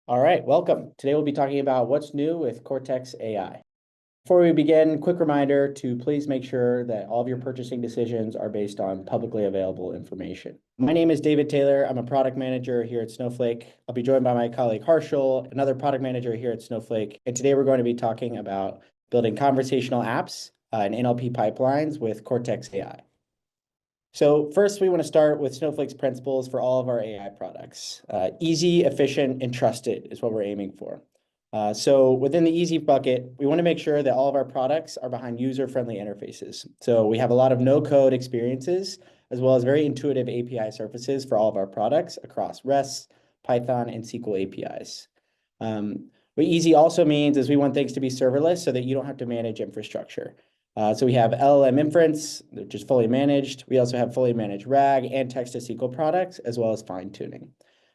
All right, welcome. Today we'll be talking about what's new with Cortex AI. Before we begin, quick reminder to please make sure that all of your purchasing decisions are based on publicly available information. My name is David Taylor. I'm a product manager here at Snowflake. I'll be joined by my colleague Harshal, another product manager here at Snowflake. And today we're going to be talking about building conversational apps and NLP pipelines with Cortex AI. So first, we want to start with Snowflake's principles for all of our AI products. Easy, efficient, and trusted is what we're aiming for. So within the easy bucket, we want to make sure that all of our products are behind user-friendly interfaces. So we have a lot of no-code experiences, as well as very intuitive API surfaces for all of our products across REST, Python, and SQL APIs. What easy also means is we want things to be serverless so that you don't have to manage infrastructure. So we have LLM inference, which is fully managed. We also have fully managed RAG and text-to-SQL products, as well as fine-tuning.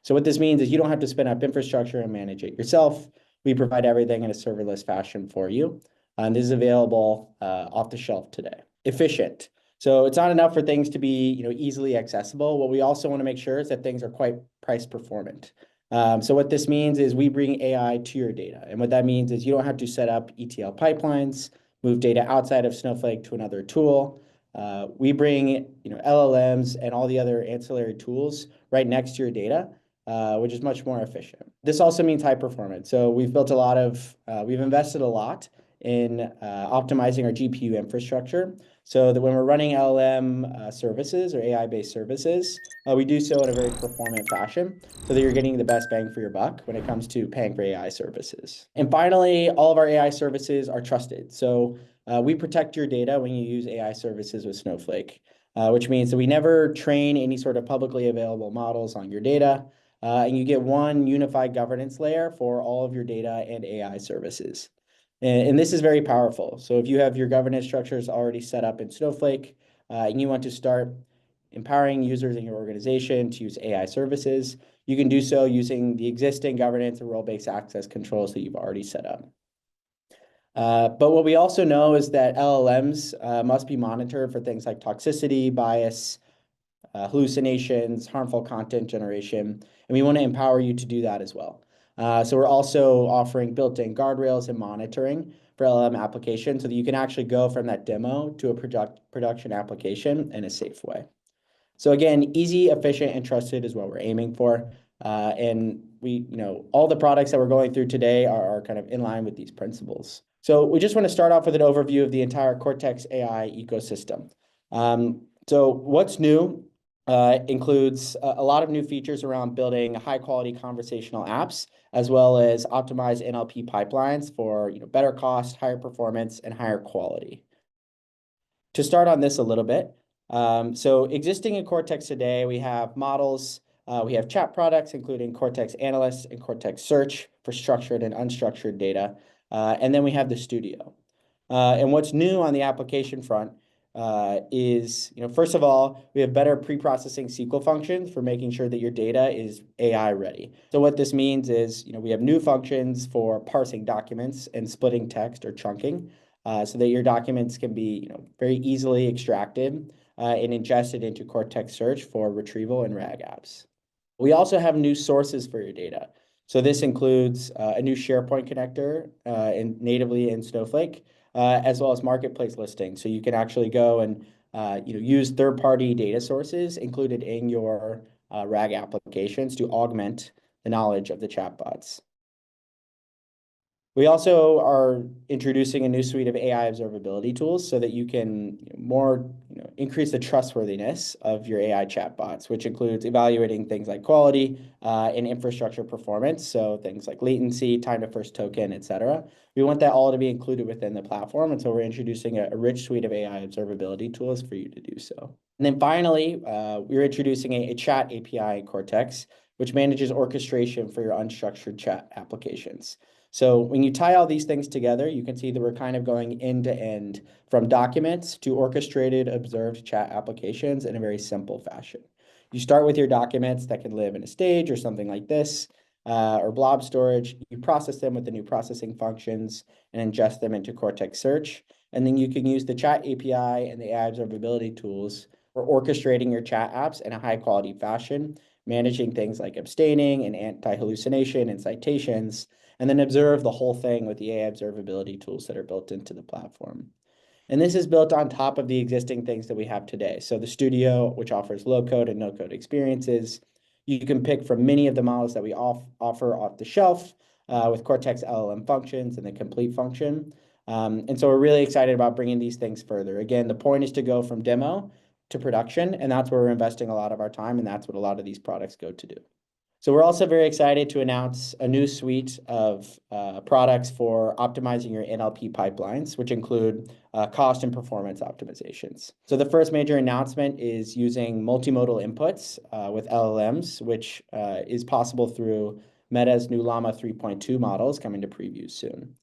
So what this means is you don't have to spin up infrastructure and manage it yourself. We provide everything in a serverless fashion for you. And this is available off the shelf today. Efficient. So it's not enough for things to be easily accessible. What we also want to make sure is that things are quite price performant. So what this means is we bring AI to your data. And what that means is you don't have to set up ETL pipelines, move data outside of Snowflake to another tool. We bring LLMs and all the other ancillary tools right next to your data, which is much more efficient. This also means high performance. So we've invested a lot in optimizing our GPU infrastructure so that when we're running LLM services or AI-based services, we do so in a very performant fashion so that you're getting the best bang for your buck when it comes to paying for AI services. And finally, all of our AI services are trusted. So we protect your data when you use AI services with Snowflake, which means that we never train any sort of publicly available models on your data. And you get one unified governance layer for all of your data and AI services. And this is very powerful. So if you have your governance structures already set up in Snowflake and you want to start empowering users in your organization to use AI services, you can do so using the existing governance and role-based access controls that you've already set up. But what we also know is that LLMs must be monitored for things like toxicity, bias, hallucinations, harmful content generation, and we want to empower you to do that as well. So we're also offering built-in guardrails and monitoring for LLM applications so that you can actually go from that demo to a production application in a safe way. So again, easy, efficient, and trusted is what we're aiming for. And all the products that we're going through today are kind of in line with these principles. So we just want to start off with an overview of the entire Cortex AI ecosystem. So what's new includes a lot of new features around building high-quality conversational apps, as well as optimized NLP pipelines for better cost, higher performance, and higher quality. To start on this a little bit, so existing in Cortex today, we have models, we have chat products, including Cortex Analyst and Cortex Search for structured and unstructured data, and then we have the Studio. And what's new on the application front is, first of all, we have better pre-processing SQL functions for making sure that your data is AI ready. So what this means is, we have new functions for parsing documents and splitting text or chunking so that your documents can be very easily extracted and ingested into Cortex Search for retrieval and RAG apps. We also have new sources for your data. So this includes a new SharePoint connector natively in Snowflake, as well as marketplace listings. So you can actually go and use third-party data sources included in your RAG applications to augment the knowledge of the chatbots. We also are introducing a new suite of AI observability tools so that you can increase the trustworthiness of your AI chatbots, which includes evaluating things like quality and infrastructure performance, so things like latency, time to first token, et cetera. We want that all to be included within the platform, and so we're introducing a rich suite of AI observability tools for you to do so. And then finally, we're introducing a chat API in Cortex, which manages orchestration for your unstructured chat applications. So when you tie all these things together, you can see that we're kind of going end to end from documents to orchestrated observed chat applications in a very simple fashion. You start with your documents that can live in a stage or something like this, or blob storage. You process them with the new processing functions and ingest them into Cortex Search. And then you can use the chat API and the AI observability tools for orchestrating your chat apps in a high quality fashion, managing things like abstaining and anti-hallucination and citations, and then observe the whole thing with the AI observability tools that are built into the platform. And this is built on top of the existing things that we have today. So the Studio, which offers low-code and no-code experiences. You can pick from many of the models that we offer off the shelf with Cortex LLM functions and the complete function. And so we're really excited about bringing these things further. Again, the point is to go from demo to production, and that's where we're investing a lot of our time, and that's what a lot of these products go to do. So we're also very excited to announce a new suite of products for optimizing your NLP pipelines, which include cost and performance optimizations. So the first major announcement is using multimodal inputs with LLMs, which is possible through Meta's new Llama 3.2 models coming to preview soon.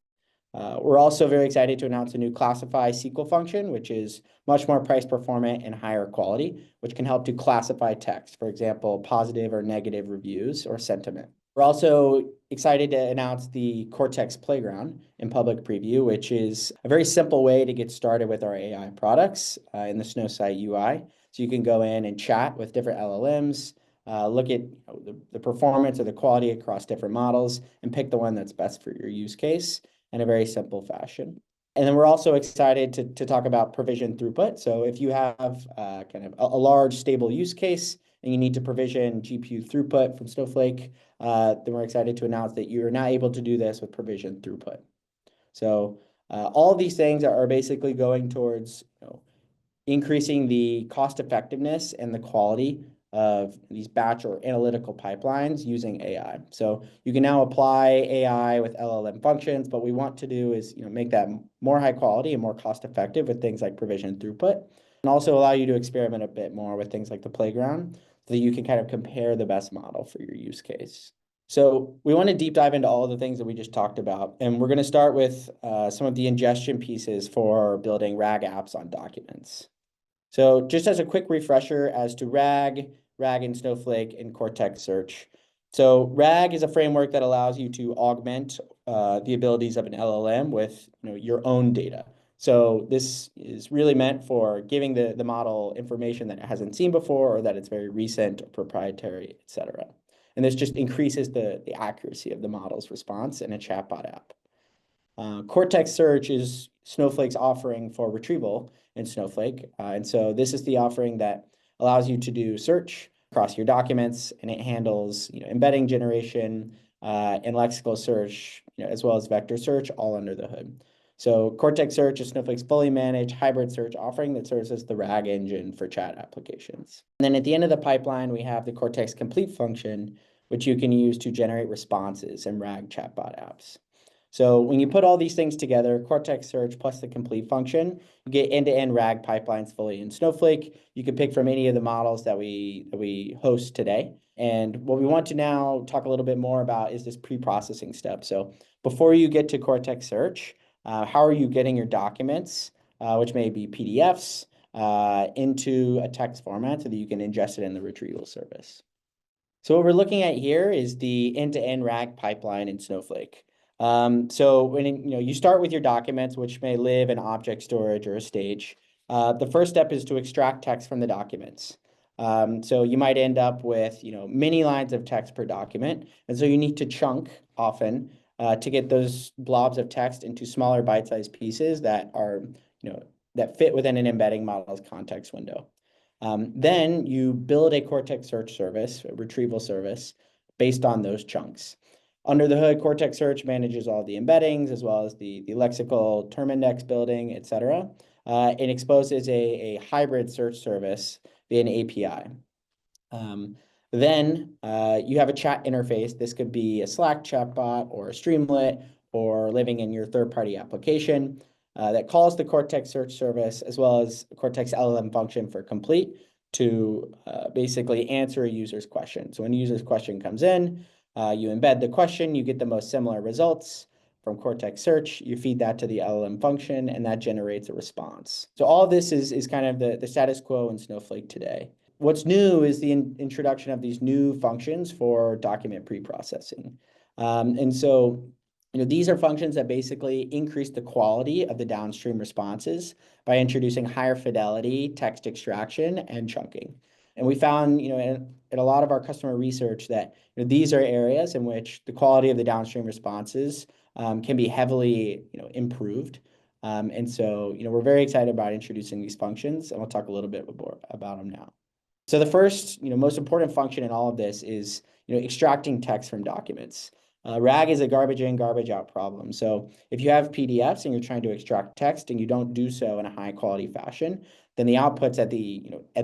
We're also very excited to announce a new classify SQL function, which is much more price performant and higher quality, which can help to classify text, for example, positive or negative reviews or sentiment. We're also excited to announce the Cortex Playground in public preview, which is a very simple way to get started with our AI products in the Snowsite UI. So you can go in and chat with different LLMs, look at the performance or the quality across different models, and pick the one that's best for your use case in a very simple fashion. And then we're also excited to talk about provision throughput. So if you have kind of a large stable use case and you need to provision GPU throughput from Snowflake, then we're excited to announce that you're now able to do this with provision throughput. So all of these things are basically going towards increasing the cost effectiveness and the quality of these batch or analytical pipelines using AI. So you can now apply AI with LLM functions, but what we want to do is make that more high quality and more cost effective with things like provision throughput, and also allow you to experiment a bit more with things like the playground so that you can kind of compare the best model for your use case. So we want to deep dive into all of the things that we just talked about, and we're going to start with some of the ingestion pieces for building RAG apps on documents. So just as a quick refresher as to RAG in Snowflake, and Cortex Search. So RAG is a framework that allows you to augment the abilities of an LLM with your own data. So this is really meant for giving the model information that it hasn't seen before or that it's very recent or proprietary, et cetera. And this just increases the accuracy of the model's response in a chatbot app. Cortex Search is Snowflake's offering for retrieval in Snowflake. And so this is the offering that allows you to do search across your documents, and it handles embedding generation and lexical search, as well as vector search, all under the hood. So Cortex Search is Snowflake's fully managed hybrid search offering that serves as the RAG engine for chat applications. And then at the end of the pipeline, we have the Cortex Complete function, which you can use to generate responses in RAG chatbot apps. So when you put all these things together, Cortex Search plus the complete function, you get end-to-end RAG pipelines fully in Snowflake. You can pick from any of the models that we host today. And what we want to now talk a little bit more about is this pre-processing step. So before you get to Cortex Search, how are you getting your documents, which may be PDFs, into a text format so that you can ingest it in the retrieval service? So what we're looking at here is the end-to-end RAG pipeline in Snowflake. So when you start with your documents, which may live in object storage or a stage, the first step is to extract text from the documents. So you might end up with many lines of text per document, and so you need to chunk often to get those blobs of text into smaller bite-sized pieces that are that fit within an embedding model's context window. Then you build a Cortex Search service, a retrieval service, based on those chunks. Under the hood, Cortex Search manages all the embeddings as well as the lexical term index building, et cetera. It exposes a hybrid search service via an API. Then you have a chat interface. This could be a Slack chatbot or a Streamlit or living in your third-party application that calls the Cortex Search service as well as Cortex LLM function for complete to basically answer a user's question. So when a user's question comes in, you embed the question, you get the most similar results from Cortex Search, you feed that to the LLM function, and that generates a response. So all of this is kind of the status quo in Snowflake today. What's new is the introduction of these new functions for document pre-processing. And so these are functions that basically increase the quality of the downstream responses by introducing higher fidelity text extraction and chunking. And we found, in a lot of our customer research that these are areas in which the quality of the downstream responses can be heavily, improved. And so, we're very excited about introducing these functions, and we'll talk a little bit more about them now. So the first, most important function in all of this is, extracting text from documents. RAG is a garbage in, garbage out problem. So if you have PDFs and you're trying to extract text and you don't do so in a high quality fashion, then the outputs at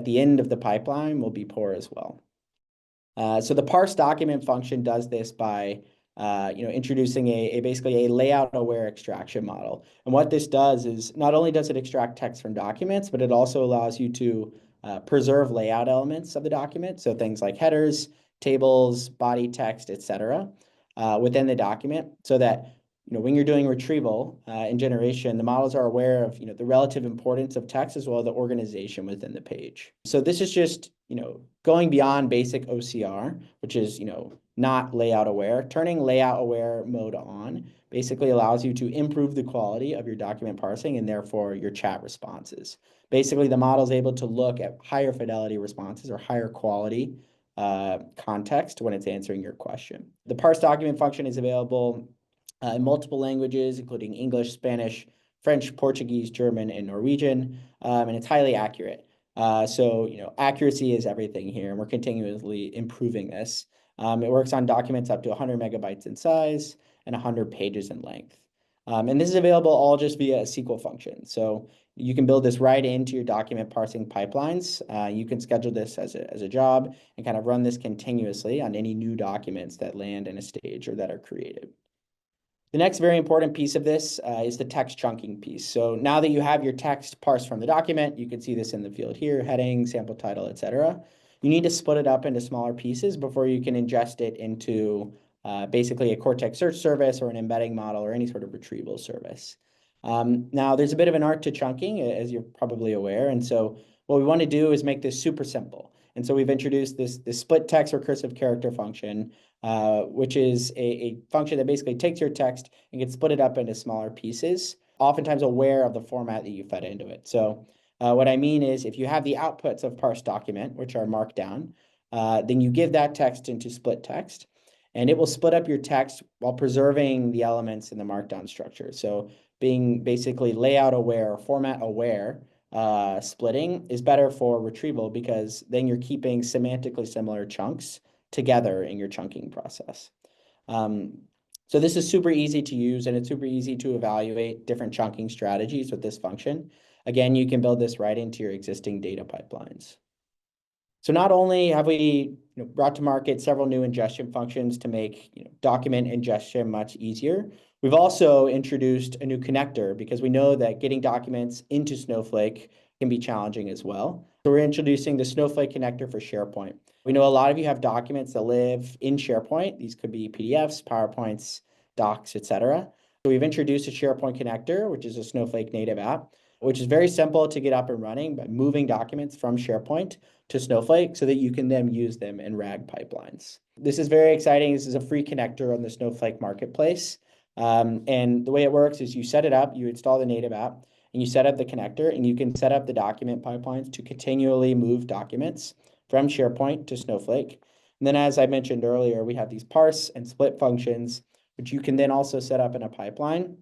the end of the pipeline will be poor as well. So the parse document function does this by introducing basically a layout-aware extraction model. And what this does is not only does it extract text from documents, but it also allows you to preserve layout elements of the document. So things like headers, tables, body text, etc., within the document, so that when you're doing retrieval and generation, the models are aware of the relative importance of text as well as the organization within the page. So this is just going beyond basic OCR, which is not layout aware. Turning layout aware mode on basically allows you to improve the quality of your document parsing and therefore your chat responses. Basically, the model is able to look at higher fidelity responses or higher quality context when it's answering your question. The parse document function is available in multiple languages, including English, Spanish, French, Portuguese, German, and Norwegian, and it's highly accurate. So accuracy is everything here, and we're continuously improving this. It works on documents up to 100 megabytes in size and 100 pages in length. And this is available all just via a SQL function. So you can build this right into your document parsing pipelines. You can schedule this as a job and kind of run this continuously on any new documents that land in a stage or that are created. The next very important piece of this is the text chunking piece. So now that you have your text parsed from the document, you can see this in the field here, heading, sample title, etc. You need to split it up into smaller pieces before you can ingest it into basically a Cortex search service or an embedding model or any sort of retrieval service. Now, there's a bit of an art to chunking, as you're probably aware. And so what we want to do is make this super simple. And so we've introduced this split text recursive character function, which is a function that basically takes your text and can split it up into smaller pieces, oftentimes aware of the format that you fed into it. So what I mean is if you have the outputs of parse document, which are marked down, then you give that text into split text, and it will split up your text while preserving the elements in the markdown structure. So being basically layout aware or format aware, splitting is better for retrieval because then you're keeping semantically similar chunks together in your chunking process. So this is super easy to use, and it's super easy to evaluate different chunking strategies with this function. Again, you can build this right into your existing data pipelines. So not only have we brought to market several new ingestion functions to make document ingestion much easier, we've also introduced a new connector because we know that getting documents into Snowflake can be challenging as well. So we're introducing the Snowflake connector for SharePoint. We know a lot of you have documents that live in SharePoint. These could be PDFs, PowerPoints, docs, etc. So we've introduced a SharePoint connector, which is a Snowflake native app, which is very simple to get up and running by moving documents from SharePoint to Snowflake so that you can then use them in RAG pipelines. This is very exciting. This is a free connector on the Snowflake marketplace. And the way it works is you set it up, you install the native app, and you set up the connector, and you can set up the document pipelines to continually move documents from SharePoint to Snowflake. And then as I mentioned earlier, we have these parse and split functions, which you can then also set up in a pipeline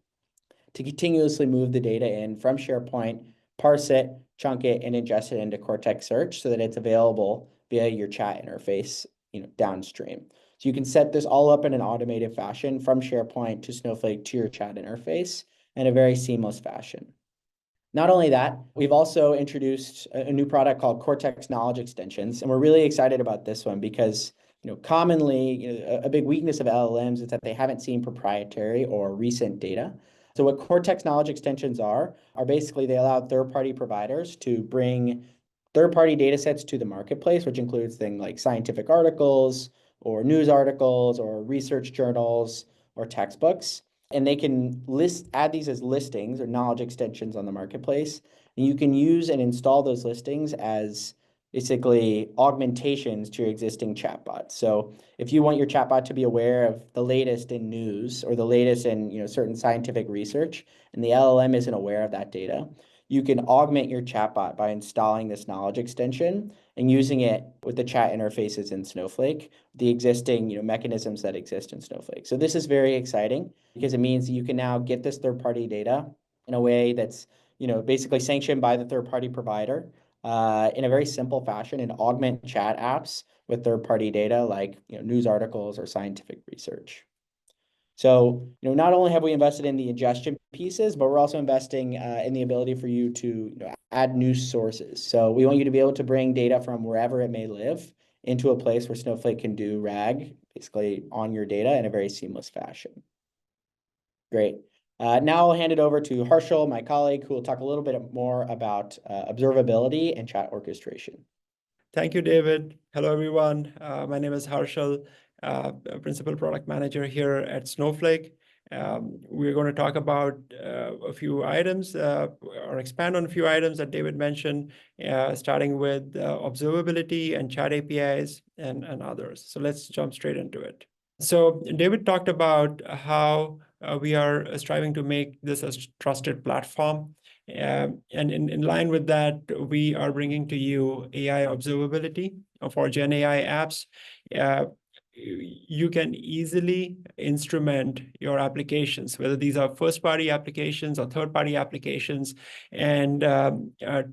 to continuously move the data in from SharePoint, parse it, chunk it, and ingest it into Cortex Search so that it's available via your chat interface, downstream. So you can set this all up in an automated fashion from SharePoint to Snowflake to your chat interface in a very seamless fashion. Not only that, we've also introduced a new product called Cortex Knowledge Extensions, and we're really excited about this one because commonly a big weakness of LLMs is that they haven't seen proprietary or recent data. So what Cortex Knowledge Extensions are basically they allow third-party providers to bring third-party data sets to the marketplace, which includes things like scientific articles or news articles or research journals or textbooks. And they can add these as listings or knowledge extensions on the marketplace. And you can use and install those listings as basically augmentations to your existing chatbot. So if you want your chatbot to be aware of the latest in news or the latest in certain scientific research, and the LLM isn't aware of that data, you can augment your chatbot by installing this knowledge extension and using it with the chat interfaces in Snowflake, the existing mechanisms that exist in Snowflake. So this is very exciting because it means you can now get this third-party data in a way that's basically sanctioned by the third-party provider in a very simple fashion, and augment chat apps with third-party data like news articles or scientific research. So, not only have we invested in the ingestion pieces, but we're also investing in the ability for you to add new sources. So we want you to be able to bring data from wherever it may live into a place where Snowflake can do RAG, basically on your data in a very seamless fashion. Great. Now I'll hand it over to Harshal, my colleague, who will talk a little bit more about observability and chat orchestration. Thank you, David. Hello, everyone. My name is Harshal, Principal Product Manager here at Snowflake. We're going to talk about a few items or expand on a few items that David mentioned, starting with observability and chat APIs and others. So let's jump straight into it. So David talked about how we are striving to make this a trusted platform. And in line with that, we are bringing to you AI observability for Gen AI apps. You can easily instrument your applications, whether these are first-party applications or third-party applications, and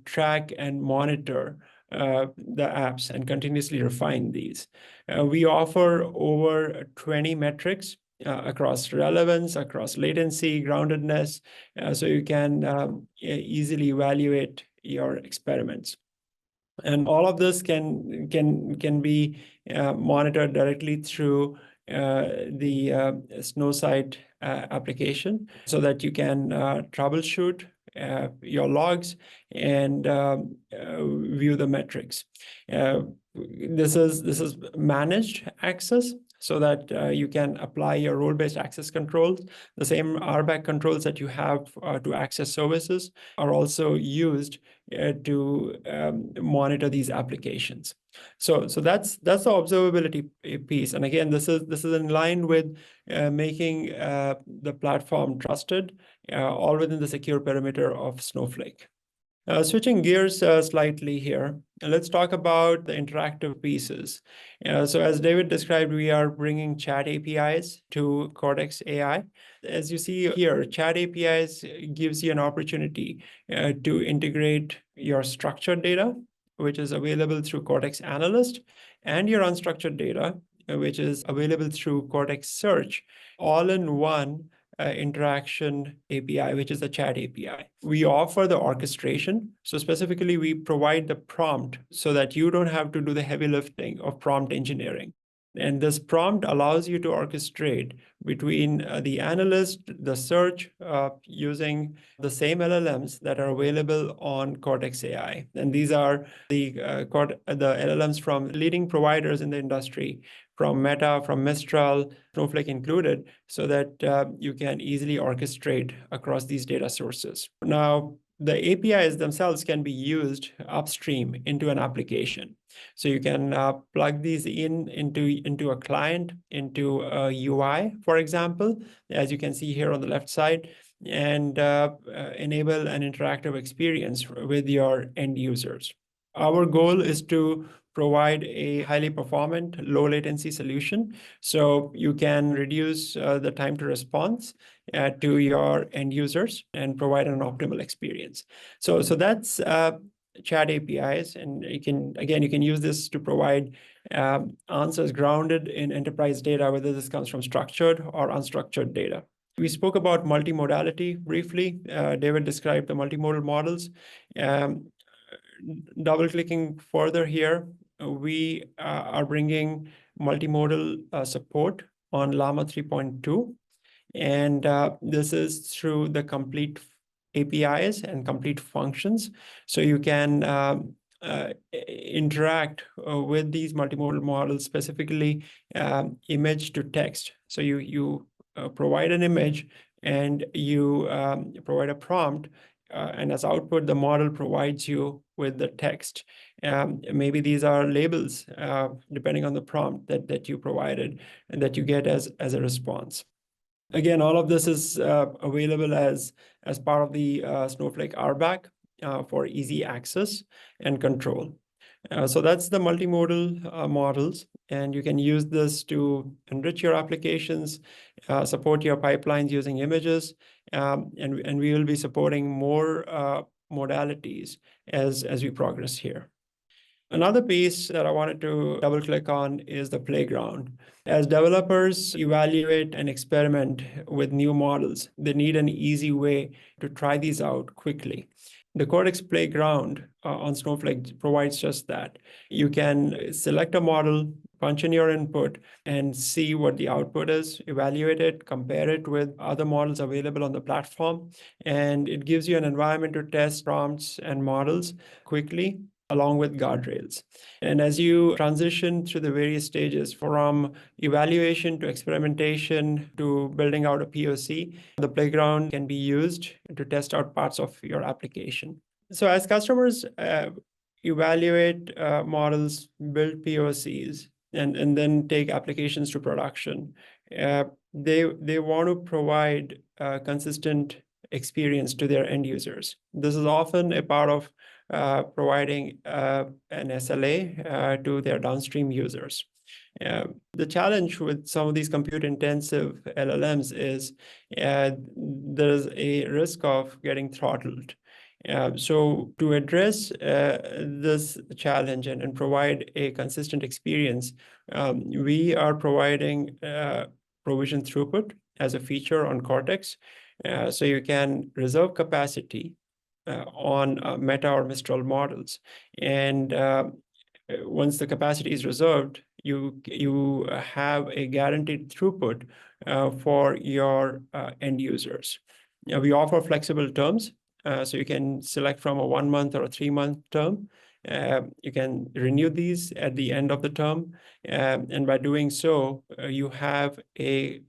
track and monitor the apps and continuously refine these. We offer over 20 metrics across relevance, across latency, groundedness, so you can easily evaluate your experiments. And all of this can be monitored directly through the Snowsight application, so that you can troubleshoot your logs and view the metrics. This is managed access, so that you can apply your role-based access controls. The same RBAC controls that you have to access services are also used to monitor these applications. So that's the observability piece. And again, this is in line with making the platform trusted, all within the secure perimeter of Snowflake. Switching gears slightly here, let's talk about the interactive pieces. So as David described, we are bringing chat APIs to Cortex AI. As you see here, chat APIs gives you an opportunity to integrate your structured data, which is available through Cortex Analyst, and your unstructured data, which is available through Cortex Search, all in one interaction API, which is the chat API. We offer the orchestration. So specifically, we provide the prompt so that you don't have to do the heavy lifting of prompt engineering. And this prompt allows you to orchestrate between the analyst, the search, using the same LLMs that are available on Cortex AI. And these are the LLMs from leading providers in the industry, from Meta, from Mistral, Snowflake included, so that you can easily orchestrate across these data sources. Now, the APIs themselves can be used upstream into an application. So you can plug these into a client, into a UI, for example, as you can see here on the left side, and enable an interactive experience with your end users. Our goal is to provide a highly performant, low latency solution, so you can reduce the time to response to your end users and provide an optimal experience. So that's chat APIs, and you can use this to provide answers grounded in enterprise data, whether this comes from structured or unstructured data. We spoke about multimodality briefly. David described the multimodal models. Double-clicking further here, we are bringing multimodal support on Llama 3.2, and this is through the complete APIs and complete functions. So you can interact with these multimodal models, specifically image to text. So you provide an image and you provide a prompt, and as output, the model provides you with the text. Maybe these are labels, depending on the prompt that you provided and that you get as a response. Again, all of this is available as part of the Snowflake RBAC. for easy access and control. So that's the multimodal models, and you can use this to enrich your applications, support your pipelines using images, and we will be supporting more modalities as we progress here. Another piece that I wanted to double click on is the playground. As developers evaluate and experiment with new models, they need an easy way to try these out quickly. The Cortex Playground on Snowflake provides just that. You can select a model, punch in your input, and see what the output is, evaluate it, compare it with other models available on the platform, and it gives you an environment to test prompts and models quickly, along with guardrails. And as you transition through the various stages from evaluation to experimentation to building out a POC, the playground can be used to test out parts of your application. So as customers evaluate models, build POCs, and then take applications to production, they want to provide a consistent experience to their end users. This is often a part of providing an SLA to their downstream users. The challenge with some of these compute-intensive LLMs is there's a risk of getting throttled. So to address this challenge and provide a consistent experience, we are providing provision throughput as a feature on Cortex. So you can reserve capacity on Meta or Mistral models. And once the capacity is reserved, you have a guaranteed throughput for your end users. We offer flexible terms, so you can select from a 1 month or a 3-month term. You can renew these at the end of the term, and by doing so, you have a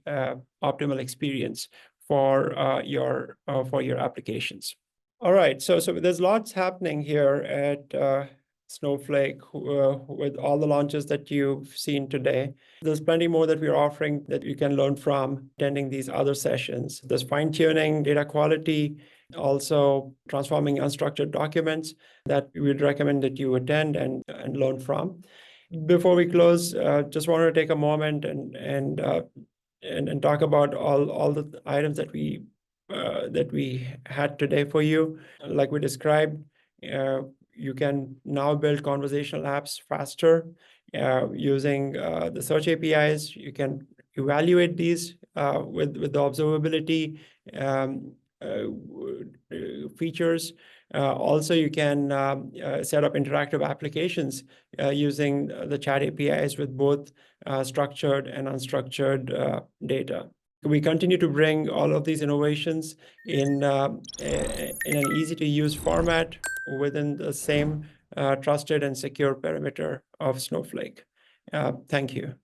optimal experience for your applications. All right, so there's lots happening here at Snowflake with all the launches that you've seen today. There's plenty more that we're offering that you can learn from attending these other sessions. There's fine-tuning, data quality, also transforming unstructured documents that we'd recommend that you attend and learn from. Before we close, just wanted to take a moment and talk about all the items that we had today for you. Like we described, you can now build conversational apps faster using the search APIs. You can evaluate these with the observability features. Also, you can set up interactive applications using the chat APIs with both structured and unstructured data. We continue to bring all of these innovations in an easy-to-use format within the same trusted and secure perimeter of Snowflake. Thank you.